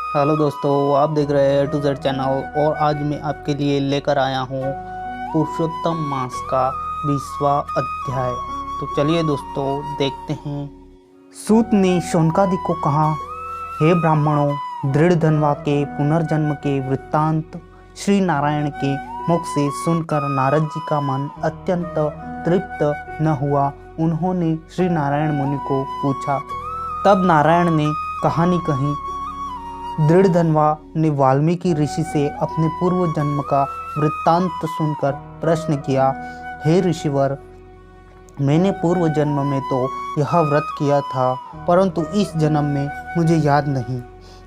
Hello दोस्तों, आप देख रहे हैं टू जेड चैनल और आज मैं आपके लिए लेकर आया हूँ पुरुषोत्तम मास का 20वां अध्याय। तो चलिए दोस्तों देखते हैं। सूत ने शौनकादि को कहा, हे ब्राह्मणों, दृढ़ धनवा के पुनर्जन्म के वृत्तांत श्री नारायण के मुख से सुनकर नारद जी का मन अत्यंत तृप्त न हुआ। उन्होंने श्री नारायण मुनि को पूछा। तब नारायण ने कहानी कही। दृढ़ धनवा ने वाल्मीकि ऋषि से अपने पूर्व जन्म का वृत्तांत सुनकर प्रश्न किया, हे ऋषिवर, मैंने पूर्व जन्म में तो यह व्रत किया था, परंतु इस जन्म में मुझे याद नहीं,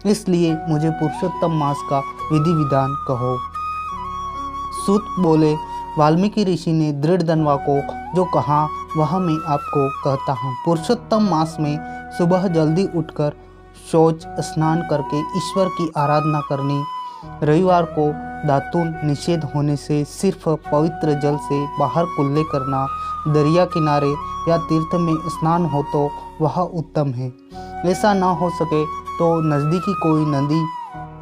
इसलिए मुझे पुरुषोत्तम मास का विधि विधान कहो। सूत बोले, वाल्मीकि ऋषि ने दृढ़ धनवा को जो कहा वह मैं आपको कहता हूँ। पुरुषोत्तम मास में सुबह जल्दी उठकर शौच स्नान करके ईश्वर की आराधना करनी, रविवार को दातून निषेध होने से सिर्फ पवित्र जल से बाहर कुल्ले करना, दरिया किनारे या तीर्थ में स्नान हो तो वह उत्तम है। ऐसा न हो सके तो नज़दीकी कोई नदी,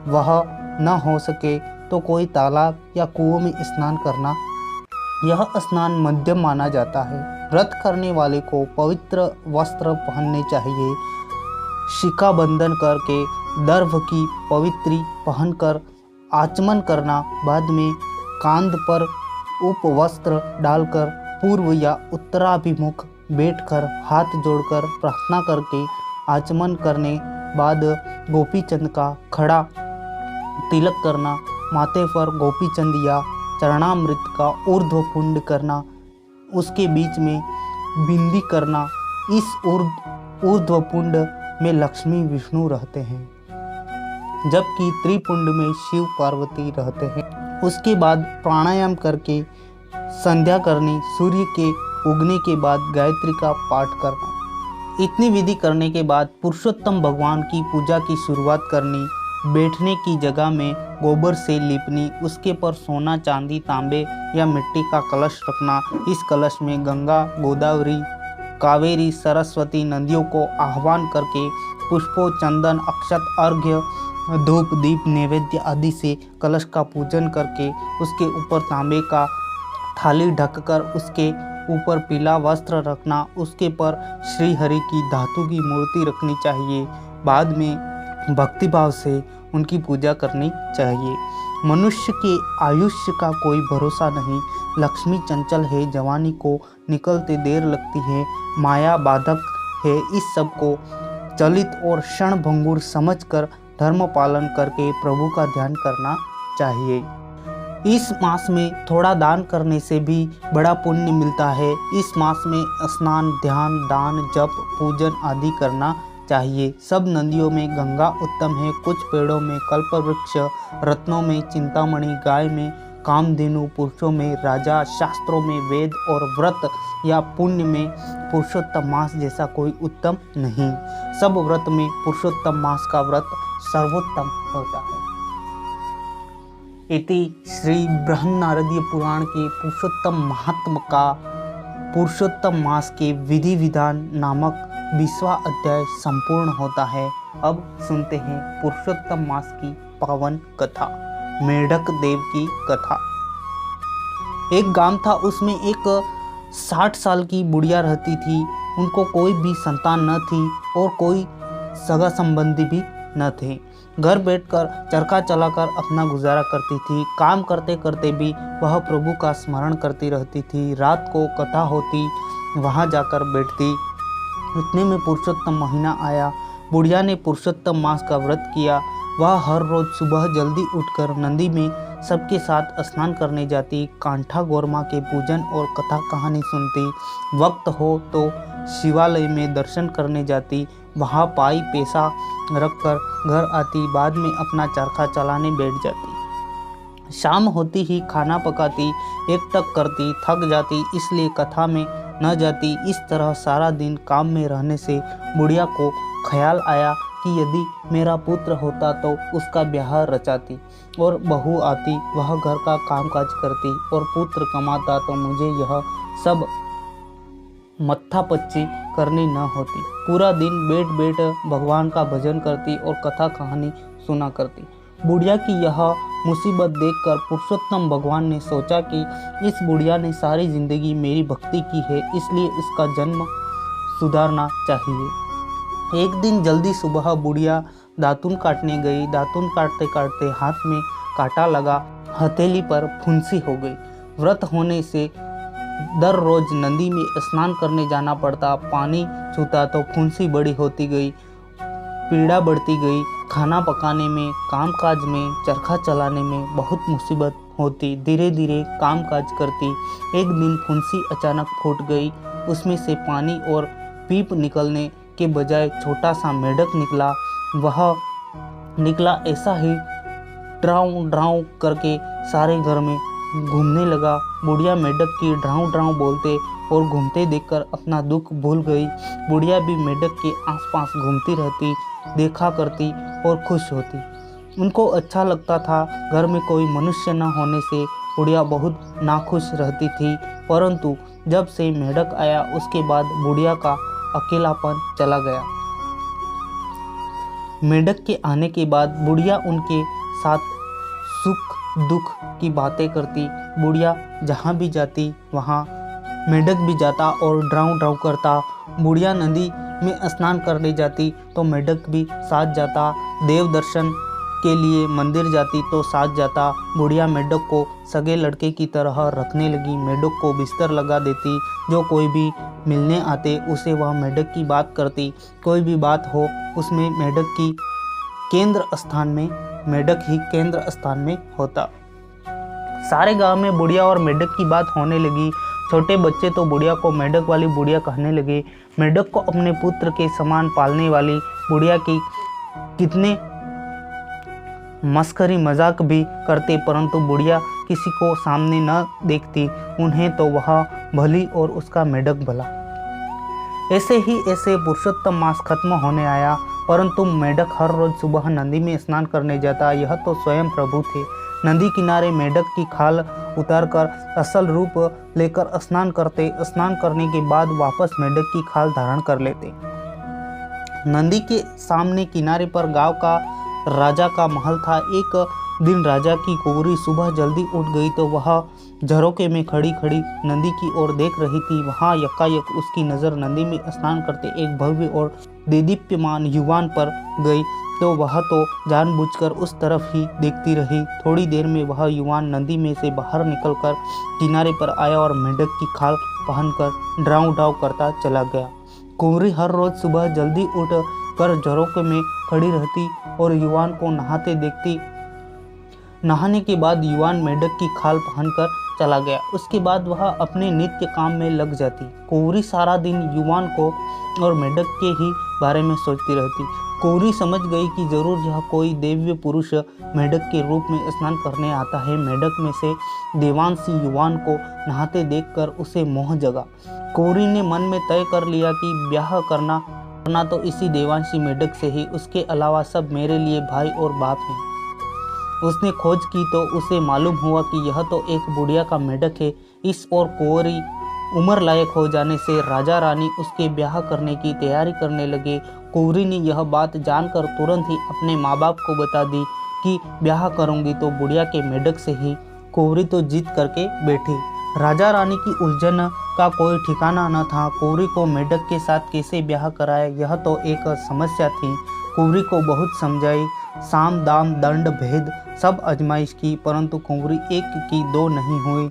वह न हो सके तो कोई तालाब या कुओं में स्नान करना। यह स्नान मध्यम माना जाता है। व्रत करने वाले को पवित्र वस्त्र पहनने चाहिए। शिखा बंधन करके दर्भ की पवित्री पहनकर आचमन करना, बाद में कांध पर उपवस्त्र डालकर पूर्व या उत्तराभिमुख बैठकर हाथ जोड़कर प्रार्थना करके आचमन करने, बाद गोपीचंद का खड़ा तिलक करना, माथे पर गोपीचंद या चरणामृत का ऊर्ध्वपुंड करना, उसके बीच में बिंदी करना। इस ऊर्ध्वपुंड में लक्ष्मी विष्णु रहते हैं, जबकि त्रिपुंड में शिव पार्वती रहते हैं। उसके बाद प्राणायाम करके संध्या करनी, सूर्य के उगने के बाद गायत्री का पाठ करना। इतनी विधि करने के बाद पुरुषोत्तम भगवान की पूजा की शुरुआत करनी। बैठने की जगह में गोबर से लीपनी, उसके पर सोना, चांदी, तांबे या मिट्टी का कलश रखना। इस कलश में गंगा, गोदावरी, कावेरी, सरस्वती नदियों को आह्वान करके पुष्पों, चंदन, अक्षत, अर्घ्य, धूप, दीप, नैवेद्य आदि से कलश का पूजन करके उसके ऊपर तांबे का थाली ढककर उसके ऊपर पीला वस्त्र रखना। उसके पर श्री हरि की धातु की मूर्ति रखनी चाहिए। बाद में भक्तिभाव से उनकी पूजा करनी चाहिए। मनुष्य के आयुष्य का कोई भरोसा नहीं। लक्ष्मी चंचल है, जवानी को निकलते देर लगती है, माया बाधक है। इस सब को चलित और क्षणभंगुर समझकर धर्म पालन करके प्रभु का ध्यान करना चाहिए। इस मास में थोड़ा दान करने से भी बड़ा पुण्य मिलता है। इस मास में स्नान, ध्यान, दान, जप, पूजन आदि करना चाहिए। सब नदियों में गंगा उत्तम है। कुछ पेड़ों में कल्पवृक्ष, रत्नों में चिंतामणि, गाय में कामधेनु, पुरुषों में राजा, शास्त्रों में वेद और व्रत या पुण्य में पुरुषोत्तम मास जैसा कोई उत्तम नहीं। सब व्रत में पुरुषोत्तम मास का व्रत सर्वोत्तम होता है। इति श्री बृहन्नारदीय पुराण के पुरुषोत्तम महात्म का पुरुषोत्तम मास के विधि विधान नामक 20वां अध्याय संपूर्ण होता है। अब सुनते हैं पुरुषोत्तम मास की पावन कथा, मेढक देव की कथा। एक गांव था, उसमें एक 60 साल की बुढ़िया रहती थी। उनको कोई भी संतान न थी और कोई सगा संबंधी भी न थे। घर बैठकर चरखा चलाकर अपना गुजारा करती थी। काम करते करते भी वह प्रभु का स्मरण करती रहती थी। रात को कथा होती, वहाँ जाकर बैठती। इतने में पुरुषोत्तम महीना आया। बुढ़िया ने पुरुषोत्तम मास का व्रत किया। वह हर रोज सुबह जल्दी उठकर नदी में सबके साथ स्नान करने जाती, कांठा गोरमा के पूजन और कथा कहानी सुनती। वक्त हो तो शिवालय में दर्शन करने जाती, वहाँ पाई पैसा रखकर घर आती, बाद में अपना चरखा चलाने बैठ जाती। शाम होती ही खाना पकाती, एकटक करती, थक जाती, इसलिए कथा में न जाती। इस तरह सारा दिन काम में रहने से बुढ़िया को ख्याल आया कि यदि मेरा पुत्र होता तो उसका ब्याह रचाती और बहू आती, वह घर का कामकाज करती, और पुत्र कमाता तो मुझे यह सब मत्थापच्ची करनी न होती। पूरा दिन बैठ बैठ भगवान का भजन करती और कथा कहानी सुना करती। बुढ़िया की यह मुसीबत देखकर पुरुषोत्तम भगवान ने सोचा कि इस बुढ़िया ने सारी जिंदगी मेरी भक्ति की है, इसलिए इसका जन्म सुधारना चाहिए। एक दिन जल्दी सुबह बुढ़िया दातुन काटने गई। दातुन काटते काटते हाथ में कांटा लगा, हथेली पर फुंसी हो गई। व्रत होने से दर रोज नदी में स्नान करने जाना पड़ता। पानी छूता तो फुंसी बड़ी होती गई, पीड़ा बढ़ती गई। खाना पकाने में, कामकाज में, चरखा चलाने में बहुत मुसीबत होती। धीरे धीरे कामकाज करती। एक दिन फुंसी अचानक फूट गई। उसमें से पानी और पीप निकलने के बजाय छोटा सा मेढक निकला। वह निकला ऐसा ही ड्राऊ ड्राऊ करके सारे घर में घूमने लगा। बुढ़िया मेढक की ड्राऊ ड्राऊ बोलते और घूमते देखकर अपना दुख भूल गई। बुढ़िया भी मेढक के आसपास घूमती रहती, देखा करती और खुश होती। उनको अच्छा लगता था। घर में कोई मनुष्य न होने से बुढ़िया बहुत नाखुश रहती थी। परंतु जब से मेढक आया उसके बाद बुढ़िया का अकेलापन चला गया। मेढक के आने के बाद बुढ़िया उनके साथ सुख दुख की बातें करती। बुढ़िया जहाँ भी जाती वहाँ मेढक भी जाता और ड्राऊ ड्राऊ करता। बुढ़िया नदी में स्नान करने जाती तो मेढक भी साथ जाता। देव दर्शन के लिए मंदिर जाती तो साथ जाता। बुढ़िया मेढक को सगे लड़के की तरह रखने लगी। मेढक को बिस्तर लगा देती। जो कोई भी मिलने आते उसे वह मेढक की बात करती। कोई भी बात हो उसमें मेढक ही केंद्र स्थान में होता। सारे गांव में बुढ़िया और मेढक की बात होने लगी। छोटे बच्चे तो बुढ़िया को मेढक वाली बुढ़िया कहने लगे। मेढक को अपने पुत्र के समान पालने वाली बुढ़िया की कितने मस्करी मजाक भी करते, परंतु बुढ़िया किसी को सामने न देखती। उन्हें तो वह भली और उसका मेढक भला। ऐसे पुरुषोत्तम मास खत्म होने आया, परंतु मेढक हर रोज सुबह नदी में स्नान करने जाता। यह तो स्वयं प्रभु थे। नदी किनारे मेढक की खाल उतारकर असल रूप लेकर स्नान करते। स्नान करने के बाद वापस मेढक की खाल धारण कर लेते। नदी के सामने किनारे पर गांव का राजा का महल था। एक दिन राजा की कुंवरी सुबह जल्दी उठ गई तो वह झरोके में खड़ी खड़ी नदी की ओर देख रही थी। वहां यकायक उसकी नज़र नदी में स्नान करते एक भव्य और देदीप्यमान युवान पर गई तो वह तो जानबूझकर उस तरफ ही देखती रही। थोड़ी देर में वह युवान नदी में से बाहर निकलकर किनारे पर आया और मेढक की खाल पहनकर ड्राऊ ड्राऊ करता चला गया। कुंवरी हर रोज सुबह जल्दी उठ कर झरोके में खड़ी रहती और युवान को नहाते देखती। नहाने के बाद युवान मेढक की खाल पहनकर चला गया। उसके बाद वह अपने नित्य काम में लग जाती। कुंवरी सारा दिन युवान को और मेढक के ही बारे में सोचती रहती। कुंवरी समझ गई कि जरूर यह कोई दिव्य पुरुष मेढक के रूप में स्नान करने आता है। मेढक में से देवांशी युवान को नहाते देखकर उसे मोह जगा। कुंवरी ने मन में तय कर लिया कि ब्याह करना तो इसी देवांशी मेढक से ही, उसके अलावा सब मेरे लिए भाई और बाप हैं। उसने खोज की तो उसे मालूम हुआ कि यह तो एक बुढ़िया का मेढक है। इस और कुंवरी उम्र लायक हो जाने से राजा रानी उसके ब्याह करने की तैयारी करने लगे। कुंवरी ने यह बात जानकर तुरंत ही अपने माँ बाप को बता दी कि ब्याह करूंगी तो बुढ़िया के मेढक से ही। कुंवरी तो जिद करके बैठी। राजा रानी की उलझन का कोई ठिकाना न था। कुंवरी को मेढक के साथ कैसे ब्याह कराए, यह तो एक समस्या थी। कुंवरी को बहुत समझाई, साम दाम दंड भेद सब आजमाइश की, परंतु कुंवरी एक की दो नहीं हुई।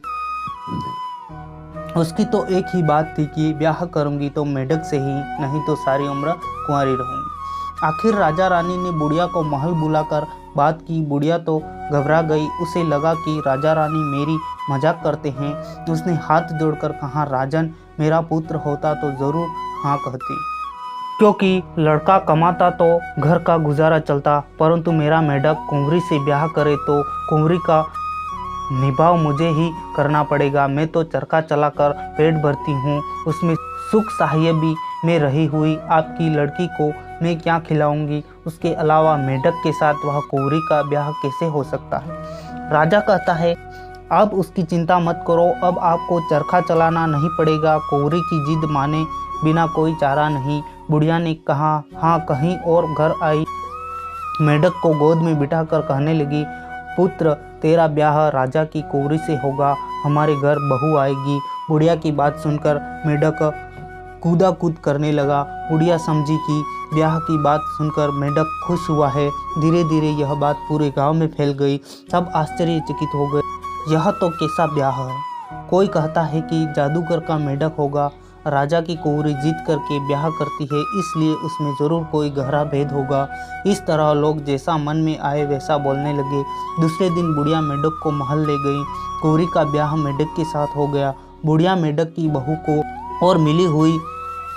उसकी तो एक ही बात थी कि ब्याह करूंगी तो मेढक से ही, नहीं तो सारी उम्र कुंवारी रहूंगी। आखिर राजा रानी ने बुढ़िया को महल बुलाकर बात की। बुढ़िया तो घबरा गई। उसे लगा कि राजा रानी मेरी मजाक करते हैं। उसने हाथ जोड़कर कहा, राजन, मेरा पुत्र होता तो जरूर हाँ कहती, क्योंकि लड़का कमाता तो घर का गुजारा चलता, परंतु मेरा मेढक कुंवरी से ब्याह करे तो कुंवरी का निभाव मुझे ही करना पड़ेगा। मैं तो चरखा चलाकर पेट भरती हूँ, उसमें सुख साहिबी में रही हुई आपकी लड़की को मैं क्या खिलाऊंगी। उसके अलावा मेढक के साथ वह कुंवरी का ब्याह कैसे हो सकता है। राजा कहता है, अब उसकी चिंता मत करो, अब आपको चरखा चलाना नहीं पड़ेगा। कुंवरी की जिद माने बिना कोई चारा नहीं। बुढ़िया ने कहा, हाँ, कहीं और घर आई मेढक को गोद में बिठाकर कहने लगी, पुत्र तेरा ब्याह राजा की कौरी से होगा, हमारे घर बहू आएगी। बुढ़िया की बात सुनकर मेढक कूदा कूद करने लगा। बुढ़िया समझी कि ब्याह की बात सुनकर मेढक खुश हुआ है। धीरे धीरे यह बात पूरे गांव में फैल गई। सब आश्चर्यचकित हो गए, यह तो कैसा ब्याह है। कोई कहता है कि जादूगर का मेढक होगा, राजा की कौरी जीत करके ब्याह करती है, इसलिए उसमें ज़रूर कोई गहरा भेद होगा। इस तरह लोग जैसा मन में आए वैसा बोलने लगे। दूसरे दिन बुढ़िया मेढक को महल ले गई। कौरी का ब्याह मेढक के साथ हो गया। बुढ़िया मेढक की बहू को और मिली हुई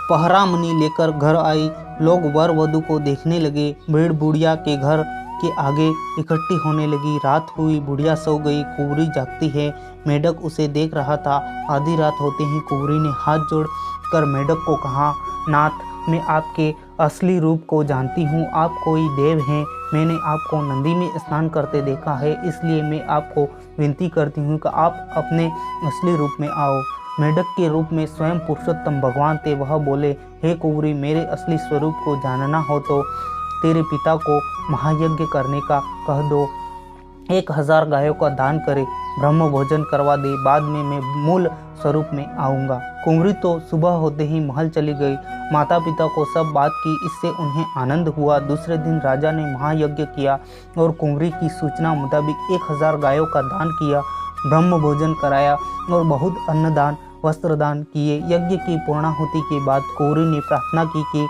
पहरामनी लेकर घर आई। लोग वर वधू को देखने लगे। भीड़ बुढ़िया के घर के आगे इकट्ठी होने लगी। रात हुई, बुढ़िया सो गई, कौरी जागती है। मेढक उसे देख रहा था। आधी रात होते ही कौरी ने हाथ जोड़ कर मेढक को कहा, नाथ, मैं आपके असली रूप को जानती हूँ। आप कोई देव हैं। मैंने आपको नदी में स्नान करते देखा है, इसलिए मैं आपको विनती करती हूँ कि आप अपने असली रूप में आओ। मेढक के रूप में स्वयं पुरुषोत्तम भगवान थे। वह बोले, हे कौरी, मेरे असली स्वरूप को जानना हो तो तेरे पिता को महायज्ञ करने का कह दो। 1000 गायों का दान करे, ब्रह्म भोजन करवा दे, बाद में मैं मूल स्वरूप में आऊँगा। कौरी तो सुबह होते ही महल चली गई। माता पिता को सब बात की, इससे उन्हें आनंद हुआ। दूसरे दिन राजा ने महायज्ञ किया और कौरी की सूचना मुताबिक 1000 गायों का दान किया, ब्रह्म भोजन कराया और बहुत अन्नदान वस्त्रदान किए। यज्ञ की पूर्णाहुति के बाद कौरी ने प्रार्थना की कि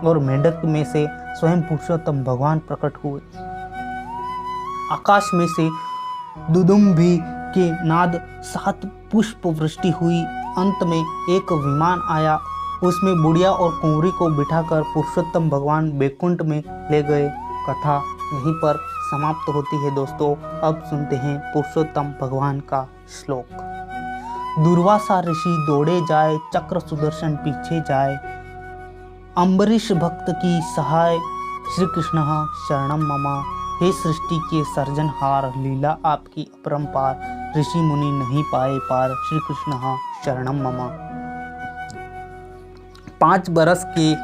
और मेढक में से स्वयं पुरुषोत्तम भगवान प्रकट हुए। आकाश में से दुदुम्भी के नाद, 7 पुष्प वृष्टि हुई। अंत में एक विमान आया, उसमें बुढ़िया और कौरी को बिठाकर पुरुषोत्तम भगवान बैकुंठ में ले गए। कथा यहीं पर समाप्त होती है दोस्तों। अब सुनते हैं पुरुषोत्तम भगवान का श्लोक। दुर्वासा ऋषि दौड़े जाए, चक्र सुदर्शन पीछे जाए, अम्बरीश भक्त की सहाय, श्री कृष्ण शरणम मम। हे सृष्टि के सर्जनहार, लीला आपकी अपरंपार, ऋषि मुनि नहीं पाए पार, श्री कृष्ण शरणम मम। 5 बरस के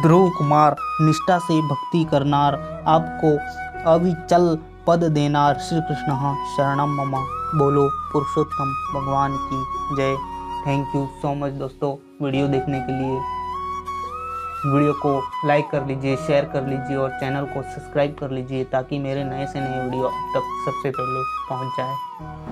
ध्रुव कुमार, निष्ठा से भक्ति करनार, आपको अविचल पद देनार, श्री कृष्ण शरणम मम। बोलो पुरुषोत्तम भगवान की जय। थैंक यू सो मच दोस्तों वीडियो देखने के लिए। वीडियो को लाइक कर लीजिए, शेयर कर लीजिए और चैनल को सब्सक्राइब कर लीजिए ताकि मेरे नए से नए वीडियो अब तक सबसे पहले पहुंच जाए।